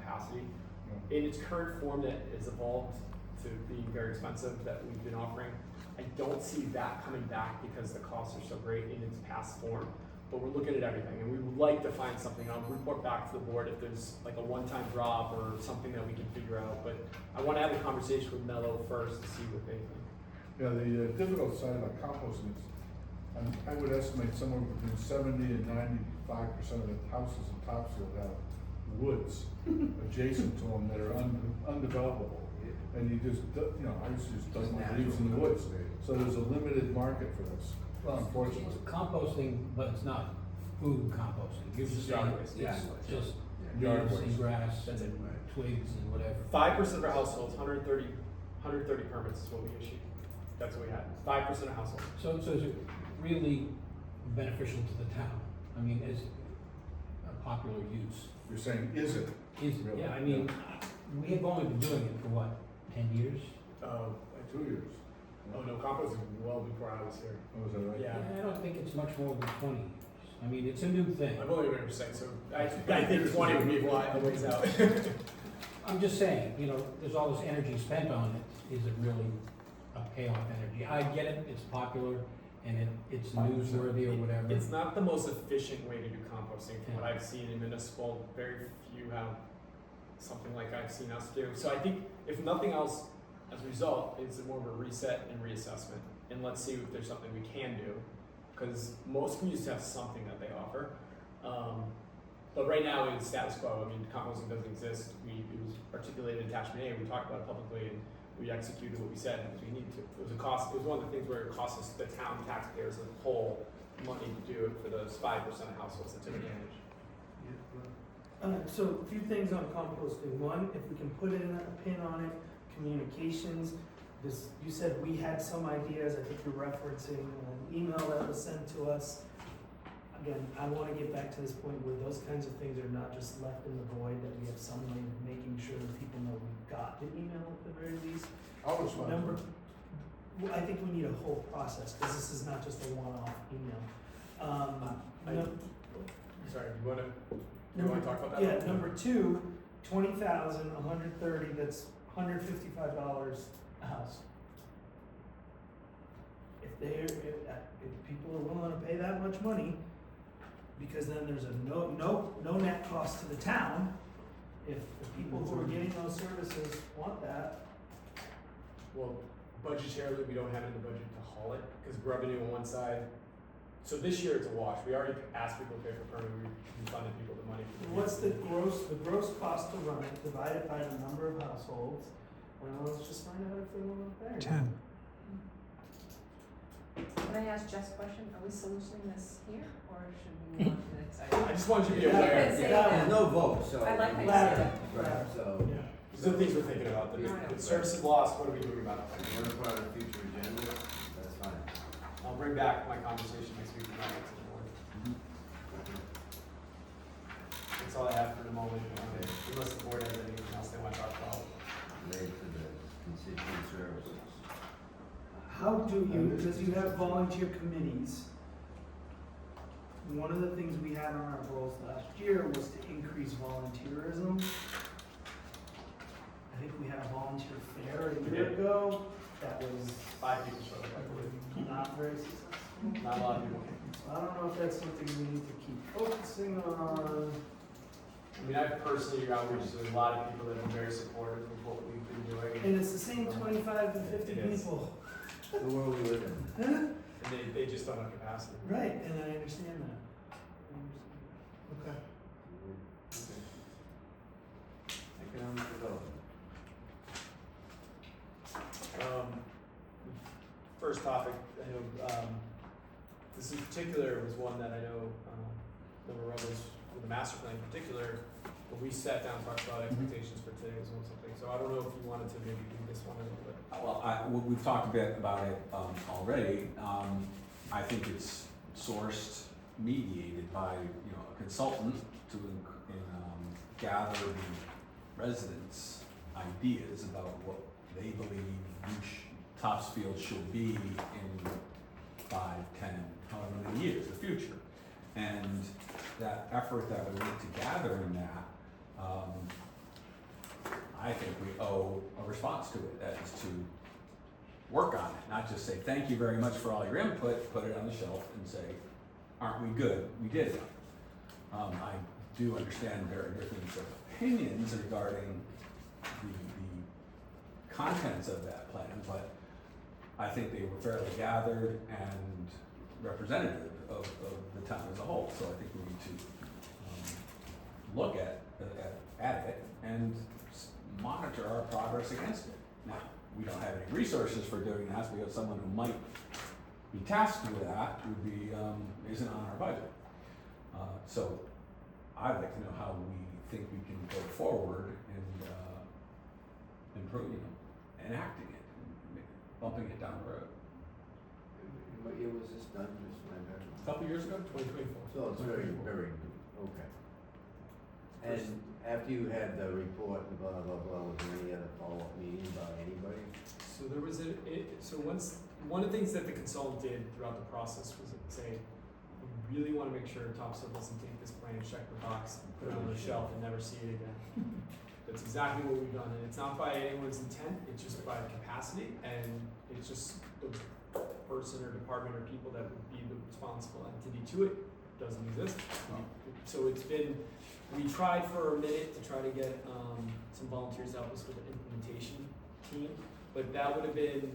capacity. In its current form that has evolved to being very expensive that we've been offering, I don't see that coming back because the costs are so great in its past form. But we're looking at everything, and we would like to find something. I'll report back to the board if there's like a one-time drop or something that we can figure out. But I want to have a conversation with Mello first to see what they think. Yeah, the difficult side about composting is, I would estimate somewhere between 70 and 95% of the houses in Topsfield have woods adjacent to them that are undevelopable. And you just, I used to just dump my leaves in the woods. So there's a limited market for this, unfortunately. It's composting, but it's not food composting. You're just saying Yard waste. it's just Yard leaves and waste. grass That's and it. twigs and whatever. 5% of our households, 130 permits is what we issued. That's what we had. 5% of households. So is it really beneficial to the town? I mean, is it a popular use? You're saying, is it? Is, Really? yeah, I mean, we have only been doing it for what, 10 years? Like 2 years. Oh no, composting well before I was here. Oh, is that right? Yeah. I don't think it's much more than 20 years. I mean, it's a new thing. I've only been here for 6, so I think 20 would be a ways out. I'm just saying, there's all this energy spent on it. Is it really a payoff energy? I get it, it's popular, and it's newsworthy or whatever. It's not the most efficient way to do composting from what I've seen in municipal. Very few have something like I've seen us do. So I think if nothing else, as a result, it's more of a reset and reassessment. And let's see if there's something we can do. Because most communities have something that they offer. But right now it's status quo. I mean, composting doesn't exist. It was articulated in attachment A, we talked about it publicly, and we executed what we said because we needed to. It was one of the things where it cost us, the town taxpayers as a whole, money to do it for those 5% of households that took advantage. So a few things on composting. One, if we can put in a pin on it, communications. You said we had some ideas. I think you're referencing an email that was sent to us. Again, I want to get back to this point where those kinds of things are not just left in the void, that we have some way of making sure that people know we got the email at the very least. I'll respond. I think we need a whole process, because this is not just a one-off email. Sorry, you want to talk about that? Yeah, number two, 20,000, 130, that's $155 a house. If people are willing to pay that much money, because then there's a no net cost to the town, if the people who are getting those services want that. Well, budgetarily, we don't have it in the budget to haul it, because revenue on one side. So this year it's a wash. We already asked people to pay for permit, we refunded people the money. What's the gross cost to run it, divided by the number of households? Well, let's just find out if they want to pay. 10. Can I ask Jess a question? Are we solutioning this here, or should we move on to the next item? I just want you to be Yeah. aware. Say Yeah. that. There's no vote, so. I like how you Ladder. said that. Right, so. Yeah. These are the things we're thinking about. The services lost, what are we doing about it? If you want to put on a future agenda, that's fine. I'll bring back my conversation next week with my next board. That's all I have for the moment, unless the board has anything else they want to talk about. Related to the constituent services. How do you, because you have volunteer committees, one of the things we had on our goals last year was to increase volunteerism. I think we had a volunteer fair a year ago, that was 5 people showed up, I believe. not very successful. Not a lot of people. So I don't know if that's something we need to keep focusing on. I mean, I've personally outreached to a lot of people that have been very supportive of what we've been doing. And it's the same 25 to 50 It is. people. The world we live in. And they just don't have capacity. Right, and I understand that. Okay. Economic development. First topic, I know, this in particular was one that I know, Member Rebels, with the master plan in particular, but we sat down and talked about expectations for today as well, something, so I don't know if you wanted to maybe do this one a little bit. Well, we've talked a bit about it already. I think it's sourced, mediated by a consultant to gather the residents' ideas about what they believe Topsfield should be in 5, 10, however many years, the future. And that effort that we need to gather in that I think we owe a response to it, that is to work on it, not just say, thank you very much for all your input, put it on the shelf and say, aren't we good? We did it. I do understand there are different opinions regarding the contents of that plan, but I think they were fairly gathered and representative of the town as a whole, so I think we need to look at it and monitor our progress against it. Now, we don't have any resources for doing that, because someone who might be tasked with that would be, isn't on our budget. So I'd like to know how we think we can go forward and, improve, enacting it, and bumping it down the road. What year was this done, just my memory? A couple years ago, 2024. So it's very, very new, okay. And after you had the report and blah, blah, blah, was there any other follow-up meeting by anybody? So there was one of the things that the consultant did throughout the process was say, we really wanna make sure Topsfield doesn't take this plan, check the box, put it on the shelf and never see it again. That's exactly what we've done, and it's not by anyone's intent, it's just by capacity, and it's just the person or department or people that would be the responsible entity to it doesn't exist. So it's been, we tried for a minute to try to get some volunteers to help us with the implementation team, but that would have been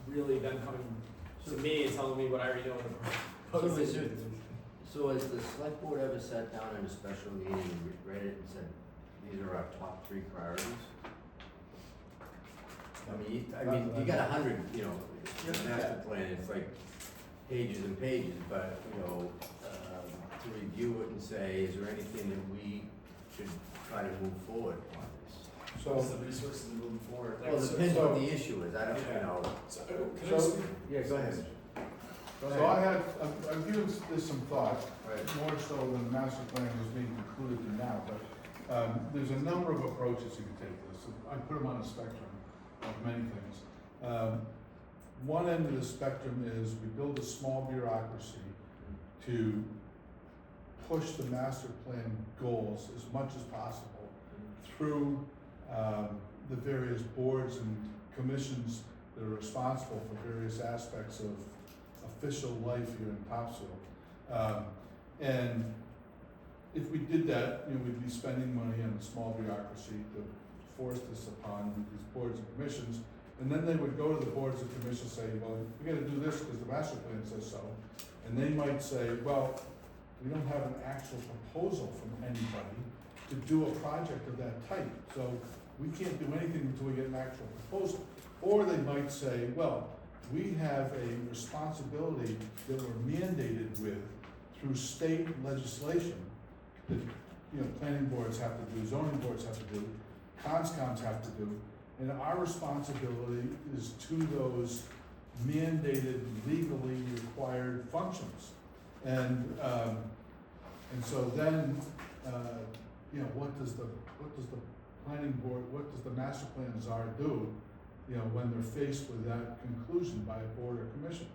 really them coming to me and telling me what I already know in the proposal. So has the select board ever sat down in a special meeting and read it and said, these are our top 3 priorities? I mean, you got 100, master plan, it's like pages and pages, but, to review it and say, is there anything that we should try to move forward on this? So, What's the resources moving forward? Well, it depends what the issue is, I don't, So, can I just, Yeah, go ahead. so I've given this some thought, Right. more so than the master plan was being concluded in now, but, there's a number of approaches you can take to this. I put them on a spectrum of many things. One end of the spectrum is we build a small bureaucracy to push the master plan goals as much as possible through the various boards and commissions that are responsible for various aspects of official life here in Topsfield. And if we did that, we'd be spending money on a small bureaucracy to force this upon these boards and commissions. And then they would go to the boards and commissions and say, well, we gotta do this because the master plan says so. And they might say, well, we don't have an actual proposal from anybody to do a project of that type. So we can't do anything until we get an actual proposal. Or they might say, well, we have a responsibility that we're mandated with through state legislation that, planning boards have to do, zoning boards have to do, conscoms have to do. And our responsibility is to those mandated, legally required functions. And so then, what does the planning board, what does the master plan czar do, when they're faced with that conclusion by a board or commission?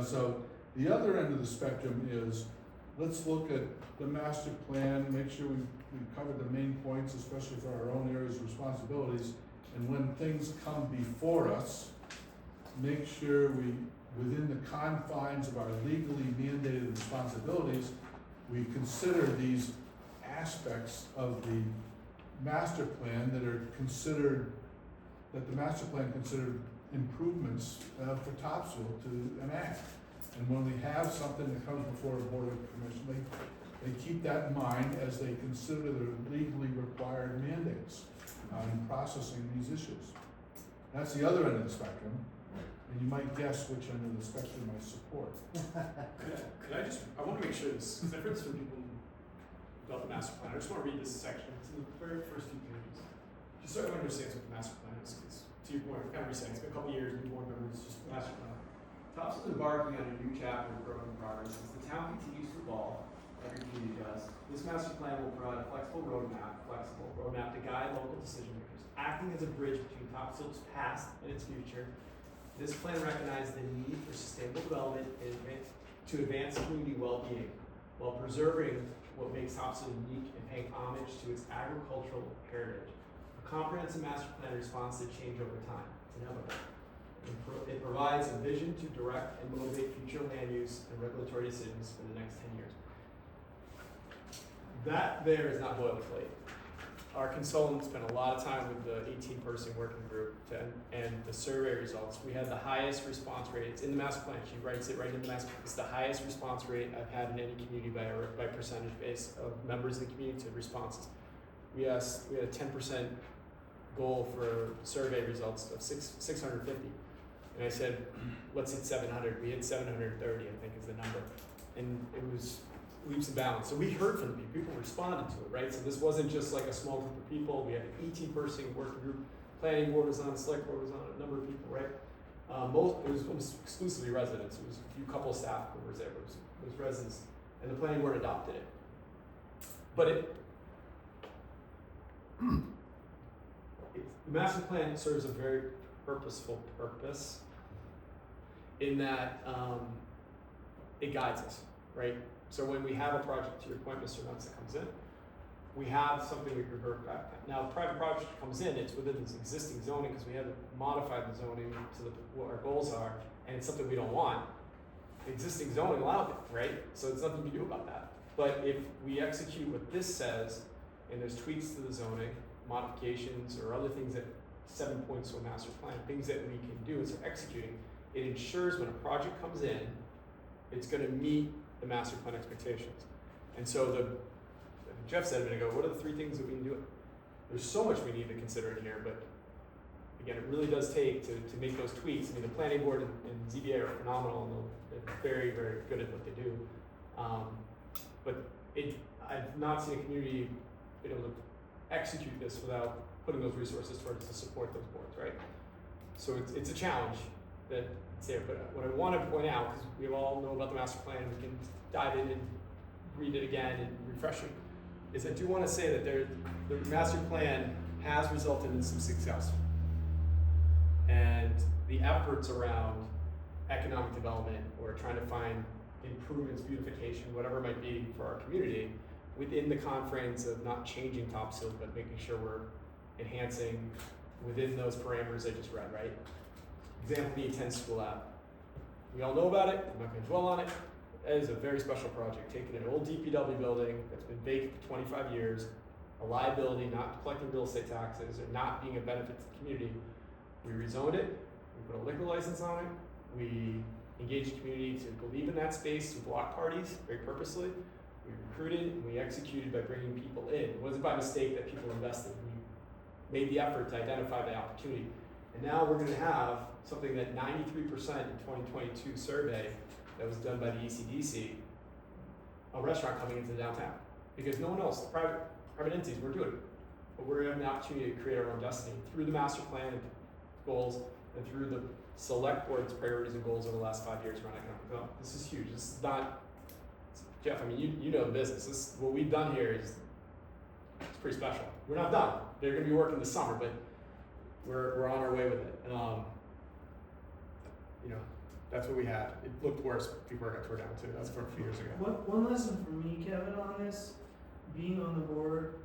So the other end of the spectrum is, let's look at the master plan, make sure we cover the main points, especially for our own areas of responsibilities. And when things come before us, make sure we, within the confines of our legally mandated responsibilities, we consider these aspects of the master plan that are considered, that the master plan considered improvements for Topsfield to enact. And when we have something that comes before a board or commission, they keep that in mind as they consider their legally required mandates in processing these issues. That's the other end of the spectrum, and you might guess which end of the spectrum I support. I want to make sure this, because I've heard this from people about the master plan. I just want to read this section. It's in the very first few pages. Just so everyone understands what the master plan is, because to your point, kind of resetting, it's been a couple years, new board members, just the master plan. Topsfield is embarking on a new chapter of growth and progress. As the town continues to evolve, every community does, this master plan will provide a flexible roadmap to guide local decision makers, acting as a bridge between Topsfield's past and its future. This plan recognizes the need for sustainable development to advance community well-being, while preserving what makes Topsfield unique and paying homage to its agricultural heritage. A comprehensive master plan responds to change over time. It's inevitable. It provides a vision to direct and motivate future land use and regulatory decisions for the next 10 years. That there is not boilerplate. Our consultant spent a lot of time with the 18-person working group and the survey results. We had the highest response rate. It's in the master plan. She writes it right in the master plan. It's the highest response rate I've had in any community by percentage base of members of the community to responses. We had a 10% goal for survey results of 650. And I said, let's hit 700. We hit 730, I think is the number. And it was leaps and bounds. So we heard from people. People responded to it, right? So this wasn't just like a small group of people. We had an 18-person working group. Planning board was on, select board was on, a number of people, right? It was almost exclusively residents. It was a few couple staff members there, but it was residents. And the planning board adopted it. But the master plan serves a very purposeful purpose in that it guides us, right? So when we have a project, to your point, Mr. Nuts, that comes in, we have something we revert back. Now, if a private project comes in, it's within this existing zoning because we haven't modified the zoning to what our goals are, and it's something we don't want. The existing zoning allowed it, right? So there's nothing we can do about that. But if we execute what this says, and there's tweaks to the zoning, modifications, or other things that 7 points to a master plan, things that we can do as we're executing, it ensures when a project comes in, it's going to meet the master plan expectations. And so Jeff said a minute ago, what are the 3 things that we can do? There's so much we need to consider in here, but again, it really does take to make those tweaks. I mean, the planning board and ZBA are phenomenal, and they're very, very good at what they do. But I've not seen a community be able to execute this without putting those resources towards to support those boards, right? So it's a challenge that it's there. But what I want to point out, because we all know about the master plan, we can dive in and read it again and refresh it, is I do want to say that the master plan has resulted in some success. And the efforts around economic development or trying to find improvements, beautification, whatever it might be for our community, within the confines of not changing Topsfield, but making sure we're enhancing within those parameters I just read, right? Example being 10 School Ave. We all know about it, I'm not gonna dwell on it. That is a very special project, taking an old DPW building that's been vacant for 25 years, a liability, not collecting real estate taxes, and not being a benefit to the community. We rezoned it, we put a liquor license on it, we engaged the community to believe in that space through block parties, very purposely. We recruited and we executed by bringing people in. It wasn't by mistake that people invested. We made the effort to identify the opportunity. And now we're gonna have something that 93% in 2022 survey that was done by the ECDC, a restaurant coming into downtown. Because no one else, the private entities, we're doing it. But we're having the opportunity to create our own destiny through the master plan goals and through the select board's priorities and goals over the last 5 years around economic development. This is huge. This is not, Jeff, I mean, you know the business. What we've done here is, it's pretty special. We're not done. They're gonna be working this summer, but we're on our way with it. You know, that's what we had. It looked worse before it got tore down too. That's from a few years ago. One lesson for me, Kevin, on this, being on the board,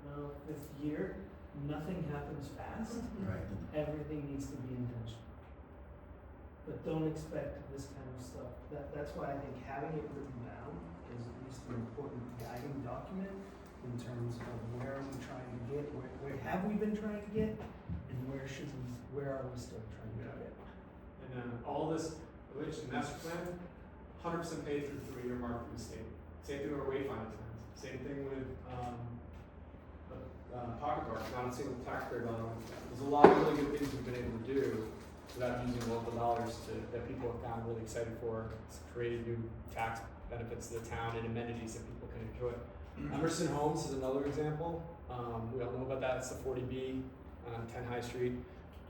5th year, nothing happens fast. Right. Everything needs to be intentional. But don't expect this kind of stuff. That's why I think having it written down is at least an important guiding document in terms of where are we trying to get, where have we been trying to get, and where are we still trying to get. And then all this, which the master plan, 100% paid through 3-year mark from the state. Same thing with our wayfinding plans. Same thing with pocket parks, not a single taxpayer dollar. There's a lot of really good things we've been able to do without using local dollars that people have found really excited for. It's created new tax benefits to the town and amenities that people can enjoy. Emerson Homes is another example. We all know about that. It's the 40B on 10 High Street.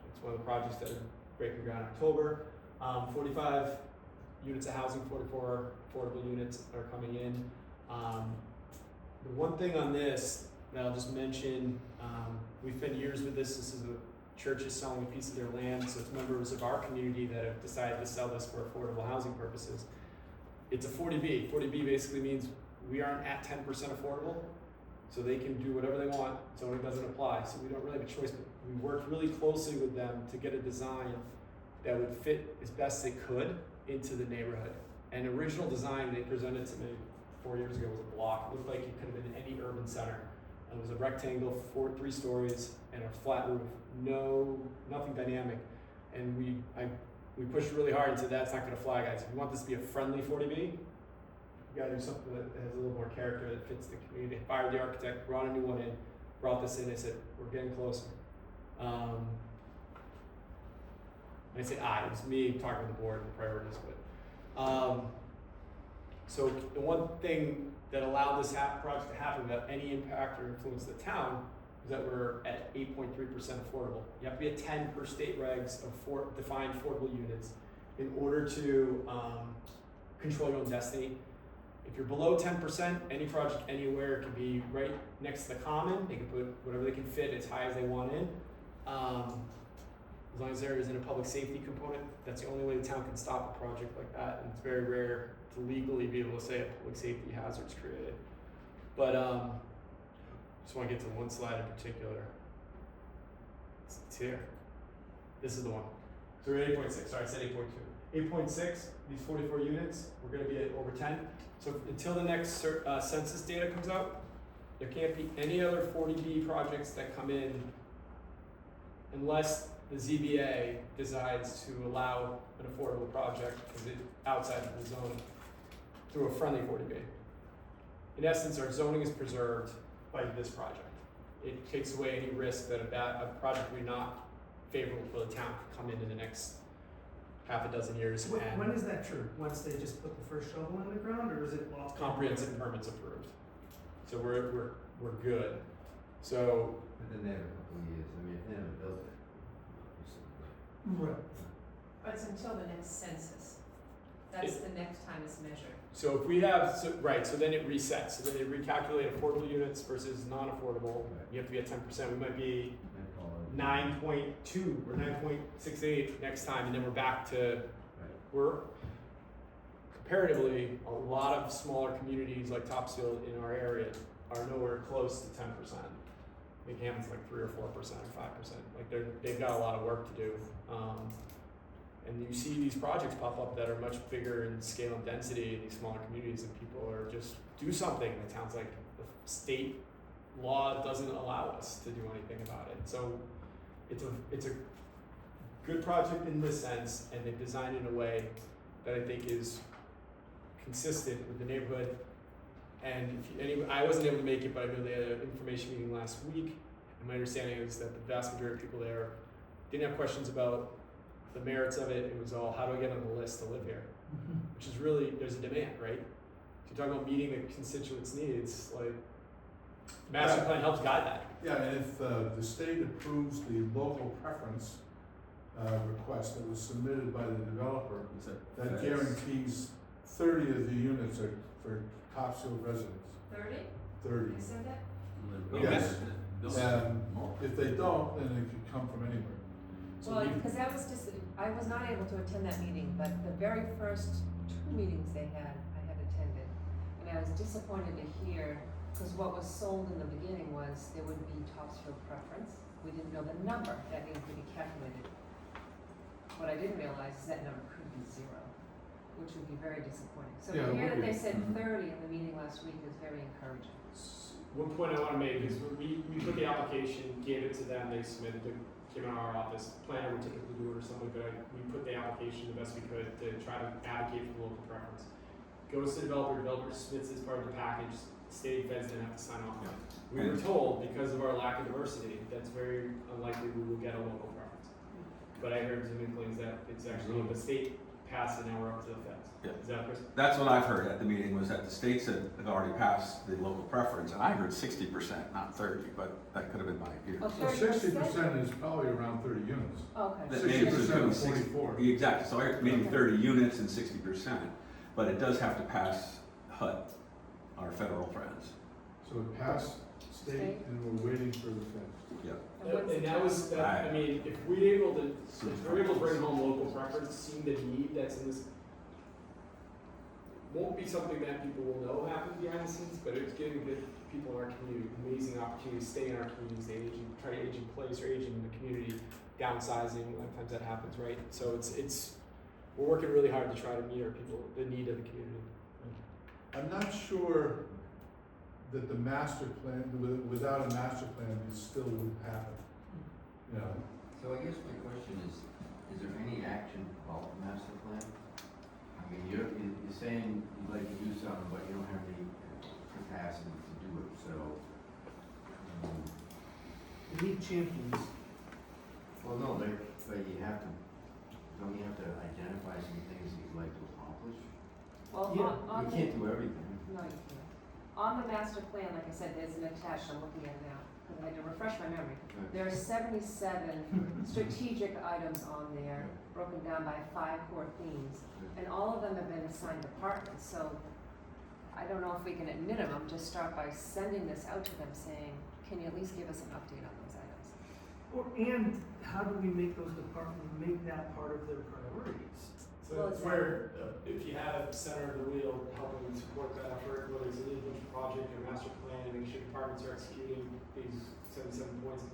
It's one of the projects that are breaking ground in October. 45 units of housing, 44 affordable units are coming in. The one thing on this that I'll just mention, we've spent years with this. This is a church is selling a piece of their land, so it's members of our community that have decided to sell this for affordable housing purposes. It's a 40B. 40B basically means we aren't at 10% affordable, So they can do whatever they want, zoning doesn't apply, so we don't really have a choice, but we worked really closely with them to get a design that would fit as best they could into the neighborhood. And original design they presented to me 4 years ago was a block, it looked like it could have been any urban center. It was a rectangle, 3 stories, and a flat roof, nothing dynamic. And we pushed really hard and said, that's not gonna fly, guys. If you want this to be a friendly 40B, you gotta do something that has a little more character, that fits the community. Fired the architect, brought a new one in, brought this in, they said, we're getting closer. And I say it was me talking to the board and the priorities, but, so the one thing that allowed this project to happen without any impact or influence to the town is that we're at 8.3% affordable. You have to be at 10 per state regs of defined affordable units in order to control your own destiny. If you're below 10%, any project anywhere can be right next to the common. They can put whatever they can fit as high as they want in. As long as there isn't a public safety component, that's the only way the town can stop a project like that. And it's very rare to legally be able to say a public safety hazard's created. But just want to get to one slide in particular. It's here. This is the one. So we're at 8.6. Sorry, I said 8.2. 8.6. These 44 units. We're going to be at over 10. So until the next census data comes out, there can't be any other 40B projects that come in unless the ZBA decides to allow an affordable project because it's outside of the zone through a friendly 40B. In essence, our zoning is preserved by this project. It takes away any risk that a project would be not favorable for the town could come in the next half a dozen years. And When is that true? Once they just put the first shovel in the ground, or is it lost? comprehensive permits approved. So we're good. So But then they have a couple of years, I mean, if they haven't built it. Right. But it's until the next census. That's the next time it's measured. So if we have, so then it resets, so then they recalculate affordable units versus non-affordable, you have to be at 10%, we might be 9.2 or 9.68 next time, and then we're back to, we're comparatively, a lot of smaller communities like Topsfield in our area are nowhere close to 10%. I think Hammond's like 3 or 4% or 5%, like they've got a lot of work to do. And you see these projects pop up that are much bigger in scale and density in these smaller communities, and people are just do something. It sounds like the state law doesn't allow us to do anything about it. So it's a good project in this sense, and they've designed it in a way that I think is consistent with the neighborhood. And I wasn't able to make it, but I know they had an information meeting last week, and my understanding is that the vast majority of people there didn't have questions about the merits of it. It was all, how do I get on the list to live here? Which is really, there's a demand, right? If you're talking about meeting the constituents' needs, like, master plan helps guide that. Yeah, and if the state approves the local preference request that was submitted by the developer, that guarantees 30 of the units are for Topsfield residents. 30? 30. I said that? Yes. If they don't, then it could come from anywhere. So Well, we- because I was not able to attend that meeting, but the very first 2 meetings they had, I had attended. And I was disappointed to hear, because what was sold in the beginning was there would be Topsfield preference. We didn't know the number that needed to be calculated. What I didn't realize is that number could be 0, which would be very disappointing. So Yeah, to it hear would that be. they said 30 in the meeting last week is very encouraging. One point I want to make is we put the application, gave it to them, they submitted it, came in our office. Planner would typically do it or something, but we put the application the best we could to try to advocate for the local preference. Goes to the developer submits as part of the package, state feds then have to sign off on it. We were told, because of our lack of diversity, that's very unlikely we will get a local preference. But I heard some inklings that it's actually, the state passed and now we're up to the feds. Yeah. Is that Chris? That's what I've heard at the meeting, was that the states had already passed the local preference, and I heard 60%, not 30, but that could have been my ears. Oh, So 60% is probably around 30 units. Okay. That maybe it's 60% of 60 44. Exactly, so I heard maybe Okay. 30 units and 60%, but it does have to pass HUD, our federal friends. So it passed state and we're waiting for the feds. Yep. And what's And the that was, time? I mean, if we're able to bring home local preference, seeing the need that's in this, won't be something that people will know happens behind the scenes, but it's giving the people in our community amazing opportunity to stay in our communities, they try to age in place or age in the community, downsizing, a lot of times that happens, right? So we're working really hard to try to meet our people, the need of the community. I'm not sure that the master plan, without a master plan, this still would happen. You know, So I guess my question is there any action about the master plan? I mean, you're saying you'd like to do something, but you don't have any capacity to do it, so. We need champions. Well, no, but you have to, don't you have to identify some things that you'd like to accomplish? Well, Yeah, on You the, can't do everything. no, you can't. On the master plan, like I said, there's an attached, I'm looking at it now, because I had to refresh my memory. There are 77 strategic items on there, broken down by 5 core themes, and all of them have been assigned departments, so I don't know if we can at minimum just start by sending this out to them saying, can you at least give us an update on those items? And how do we make those departments, make that part of their priorities? So Well, it's where, if you have center of the wheel helping support that effort, whether it's an individual project or master plan, make sure departments are executing these 77 points.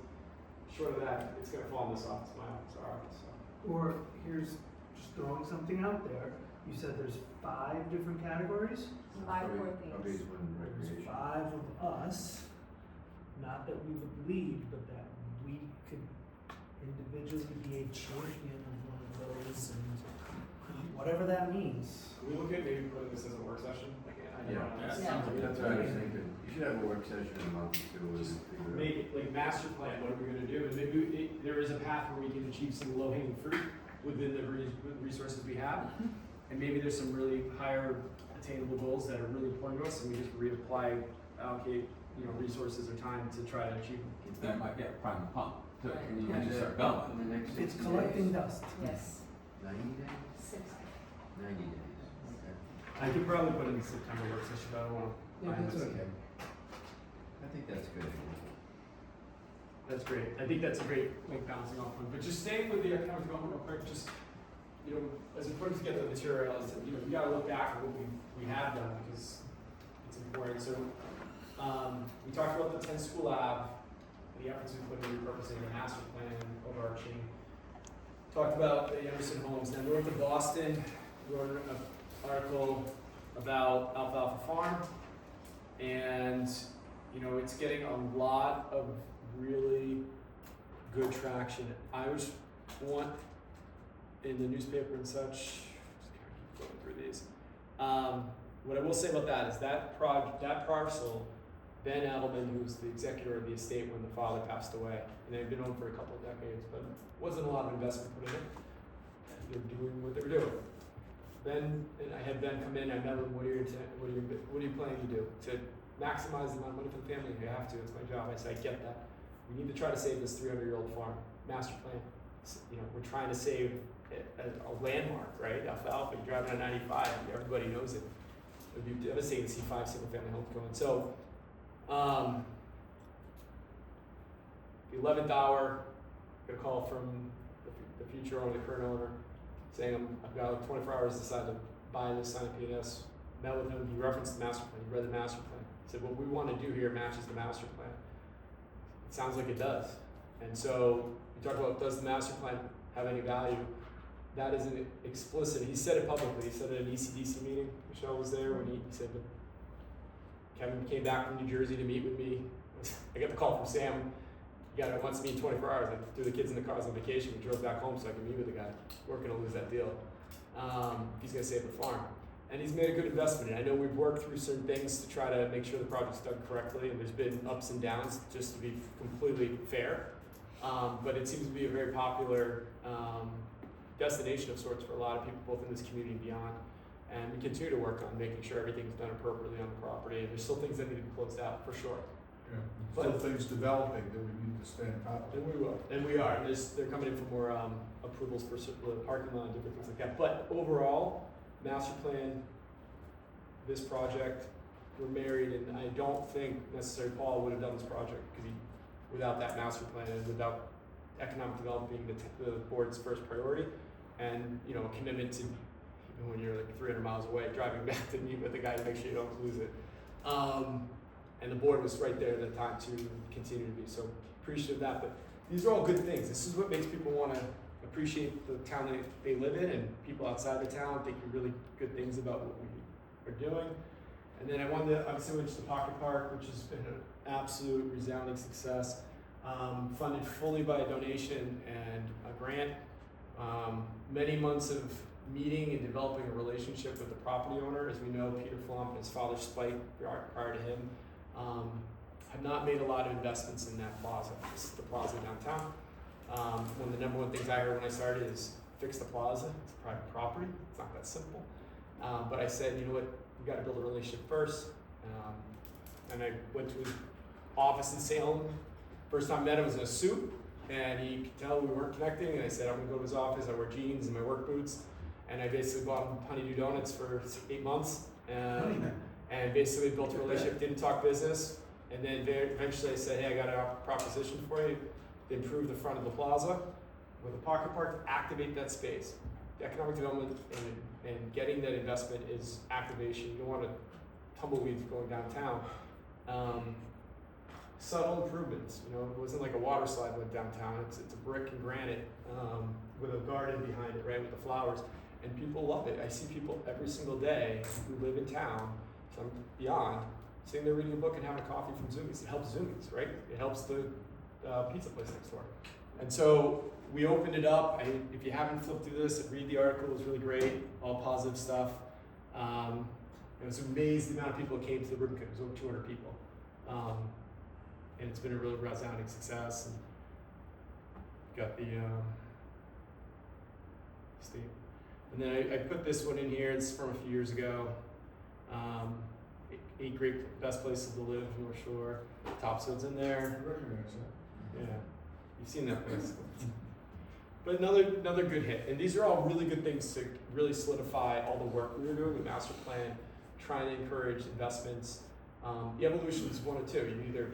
Short of that, it's gonna fall in this office, my office, our office, so. Or here's just throwing something out there, you said there's 5 different categories? 5 core Probably themes. is one There's recreation. 5 of us, not that we would lead, but that we could individually be a champion of one of those and whatever that means. Can we look at maybe putting this as a work session? Again, I know. Yeah. it's- Yeah. That's what I was thinking. You should have a work session in a month or two and Just figure it out. make it like master plan, what are we gonna do? And maybe there is a path where we can achieve some low hanging fruit within the resources we have. And maybe there's some really higher attainable goals that are really important to us and we just reapply, allocate, resources or time to try to achieve them. That might be a prime pump, too, Right. you And just start in going. the next It's 60 collecting days? dust. Yes, 90 days? 60. 90 days, okay. I could probably put in the September work session, but I don't wanna. Yeah, find that's this. okay. I think that's good. That's great. I think that's a great bouncing off point. But just staying with the economic development real quick, just as we put together the material, is that we gotta look back at what we have done because it's important. So we talked about the 10 school lab, the efforts we put in repurposing the master plan, overarching. Talked about the Emerson homes. Now north of Boston, wrote an article about Alfalfa Farm, and it's getting a lot of really good traction. I was in the newspaper and such. Just kind of keep going through these. What I will say about that is that parcel, Ben Edelman, who's the executor of the estate when the father passed away, and they've been owned for a couple of decades, but wasn't a lot of investment put in it. They're doing what they were doing. Ben, and I had Ben come in. I met him. What are you planning to do to maximize the amount of money for the family? You have to. It's my job. I said, I get that. We need to try to save this 300-year-old farm. Master plan. We're trying to save a landmark, right? Alfalfa. You're driving on 95. Everybody knows it. It would be devastating to see 5 single-family homes going. So, the 11th hour, got a call from the future owner, the current owner, saying I've got like 24 hours to decide to buy this, sign a P&S. Met with him. He referenced the master plan. He read the master plan. He said, what we want to do here matches the master plan. It sounds like it does. And so we talked about, does the master plan have any value? That isn't explicit. He said it publicly. He said it at an ECDC meeting. Michelle was there when he said that Kevin came back from New Jersey to meet with me. I got the call from Sam. Wants to meet in 24 hours. I threw the kids in the cars on vacation. We drove back home so I could meet with the guy. We're going to lose that deal. He's going to save the farm. And he's made a good investment. And I know we've worked through certain things to try to make sure the project's done correctly. And there's been ups and downs, just to be completely fair. But it seems to be a very popular destination of sorts for a lot of people, both in this community and beyond. And we continue to work on making sure everything's done appropriately on the property. And there's still things that need to be closed out, for sure. yeah, still things developing that we need to stay on top of. And we will. And we are. And they're coming in for more approvals for the parking lot and different things like that. But overall, master plan, this project, we're married, and I don't think necessarily Paul would have done this project without that master plan and without economic development being the board's first priority, and a commitment to and when you're like 300 miles away, driving back to meet with the guy to make sure you don't lose it. And the board was right there at the time to continue to be, so appreciative of that. But these are all good things. This is what makes people want to appreciate the town that they live in, and people outside the town think really good things about what we are doing. And then I wanted to obviously went to the Pocket Park, which has been an absolute resounding success. Funded fully by a donation and a grant. Many months of meeting and developing a relationship with the property owner. As we know, Peter Flump and his father Spike, prior to him, have not made a lot of investments in that plaza. This is the plaza downtown. One of the number one things I heard when I started is fix the plaza. It's private property. It's not that simple. But I said, you know what, we got to build a relationship first. And I went to his office in Salem. First time I met him was in a suit, and he could tell we weren't connecting. And I said, I'm gonna go to his office. I wear jeans and my work boots, and I basically bought him Honeydew Donuts for 8 months, and basically built a relationship. Didn't talk business, and then eventually I said, hey, I got a proposition for you to improve the front of the plaza with a Pocket Park, activate that space. The economic development and getting that investment is activation. You don't want to tumbleweeds going downtown. Subtle improvements, you know, it wasn't like a water slide went downtown. It's a brick and granite with a garden behind it, right, with the flowers, and people love it. I see people every single day who live in town, some beyond, sitting there reading a book and having a coffee from Zoomies. It helps Zoomies, right? It helps the pizza place next door. And so we opened it up. If you haven't flipped through this, read the article. It was really great, all positive stuff. I was amazed the amount of people that came to the ribbon cutting. It was over 200 people. And it's been a really resounding success. And got the Steve. And then I put this one in here. It's from a few years ago. 8 great best places to live, North Shore. Topsfield's in there. I recognize that. Yeah, you've seen that place. But another good hit. And these are all really good things to really solidify all the work we were doing with master plan, trying to encourage investments. The evolution is one of two. You either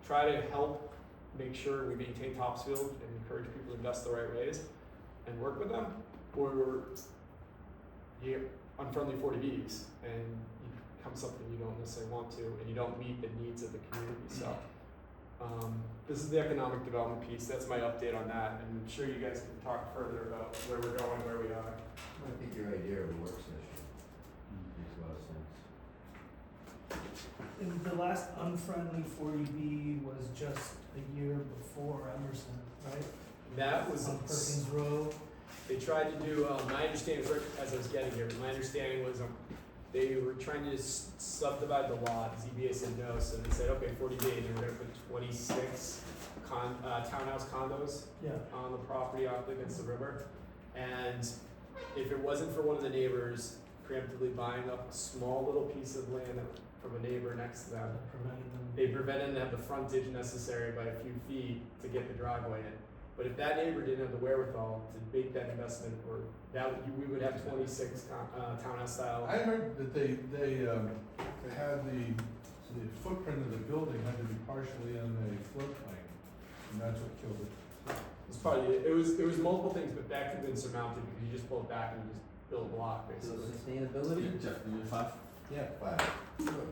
try to help make sure we maintain Topsfield and encourage people to invest the right ways and work with them, or you unfriendly 40Bs and you become something you don't necessarily want to, and you don't meet the needs of the community. So this is the economic development piece. That's my update on that, and I'm sure you guys can talk further about where we're going, where we are. I think your idea of a work session makes a lot of sense. And the last unfriendly 40B was just a year before Emerson, right? That was On Perkins Road. They tried to do, my understanding was, as I was getting here, but my understanding was they were trying to subdivide the lot. ZBA said no, so they said, okay, 40B, and they were gonna put 26 townhouse condos on the property off against the river. And if it wasn't for one of the neighbors preemptively buying up a small little piece of land from a neighbor next to them, they prevented them to have the frontage necessary by a few feet to get the driveway in. But if that neighbor didn't have the wherewithal to make that investment, or we would have 26 townhouse style. I heard that they had the footprint of the building had to be partially in a floodplain, and that's what killed it. It's probably it was multiple things, but that could have been surmounted because you just pull it back and you just build a block So basically. sustainability? Jeff, do you have 5? Yeah, 5. Sure.